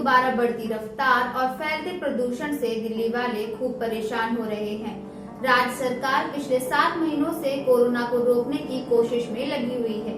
दोबारा बढ़ती रफ्तार और फैलते प्रदूषण से दिल्ली वाले खूब परेशान हो रहे हैं। राज्य सरकार पिछले 7 महीनों से कोरोना को रोकने की कोशिश में लगी हुई है,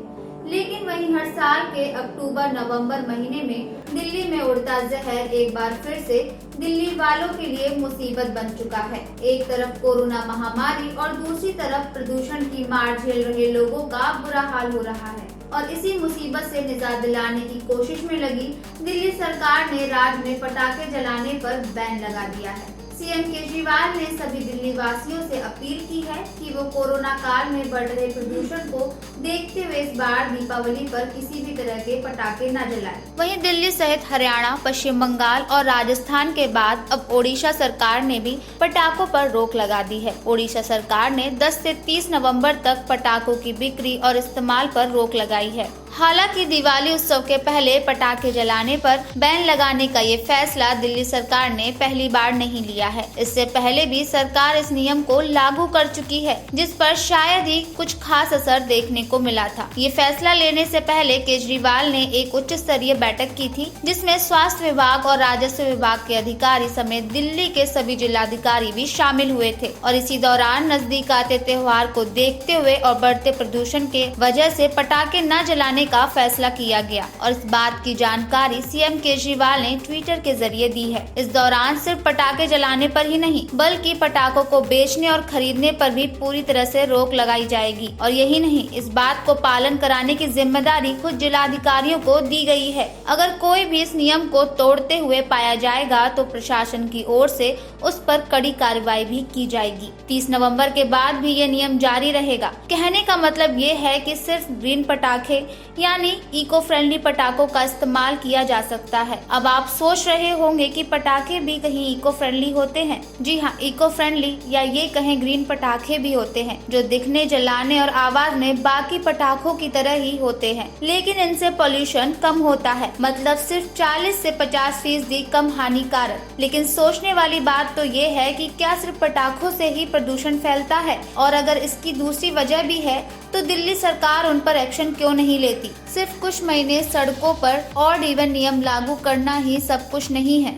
लेकिन वहीं हर साल के अक्टूबर-नवंबर महीने में दिल्ली में उड़ता जहर एक बार फिर से दिल्ली वालों के लिए मुसीबत बन चुका है। एक तरफ कोरोना महामारी और दूसरी तरफ प्रदूषण की मार झेल रहे लोगों का बुरा हाल हो रहा है और इसी मुसीबत से निजात दिलाने की कोशिश में लगी दिल्ली सरकार ने राज्य में पटाखे जलाने पर बैन लगा दिया है। सीएम केजरीवाल ने सभी दिल्ली वासियों से अपील की है कि वो कोरोना काल में बढ़ रहे प्रदूषण को देखते हुए इस बार दीपावली पर किसी भी तरह के पटाखे न जलाएं। वहीं दिल्ली सहित हरियाणा, पश्चिम बंगाल और राजस्थान के बाद अब ओडिशा सरकार ने भी पटाखों पर रोक लगा दी है। ओडिशा सरकार ने 10 से 30 नवंबर तक पटाखों की बिक्री और इस्तेमाल पर रोक लगाई है। हालांकि दिवाली उत्सव के पहले पटाखे जलाने पर बैन लगाने का ये फैसला दिल्ली सरकार ने पहली बार नहीं लिया है। इससे पहले भी सरकार इस नियम को लागू कर चुकी है, जिस पर शायद ही कुछ खास असर देखने को मिला था। ये फैसला लेने से पहले केजरीवाल ने एक उच्च स्तरीय बैठक की थी, जिसमें स्वास्थ्य विभाग और राजस्व विभाग के अधिकारी समेत दिल्ली के सभी जिलाधिकारी भी शामिल हुए थे और इसी दौरान नजदीक आते त्योहार को देखते हुए और बढ़ते प्रदूषण के वजह से पटाखे न जलाने का फैसला किया गया और इस बात की जानकारी सीएम केजरीवाल ने ट्विटर के जरिए दी है। इस दौरान सिर्फ पटाखे जलाने पर ही नहीं, बल्कि पटाखों को बेचने और खरीदने पर भी पूरी तरह से रोक लगाई जाएगी और यही नहीं, इस बात को पालन कराने की जिम्मेदारी खुद जिलाधिकारियों को दी गई है। अगर कोई भी इस नियम को तोड़ते हुए पाया जाएगा तो प्रशासन की ओर से उस पर कड़ी कार्रवाई भी की जाएगी। 30 नवंबर के बाद भी ये नियम जारी रहेगा। कहने का मतलब ये है कि सिर्फ ग्रीन पटाखे यानी इको फ्रेंडली पटाखों का इस्तेमाल किया जा सकता है। अब आप सोच रहे होंगे कि पटाखे भी कहीं इको फ्रेंडली होते हैं। जी हाँ, इको फ्रेंडली या ये कहें ग्रीन पटाखे भी होते हैं, जो दिखने, जलाने और आवाज में बाकी पटाखों की तरह ही होते हैं, लेकिन इनसे पोल्यूशन कम होता है, मतलब सिर्फ 40 से 50% कम हानिकारक। लेकिन सोचने वाली बात तो ये है कि क्या सिर्फ पटाखों से ही प्रदूषण फैलता है, और अगर इसकी दूसरी वजह भी है तो दिल्ली सरकार उन पर एक्शन क्यों नहीं लेती। सिर्फ कुछ महीने सड़कों पर ऑड इवन नियम लागू करना ही सब कुछ नहीं है।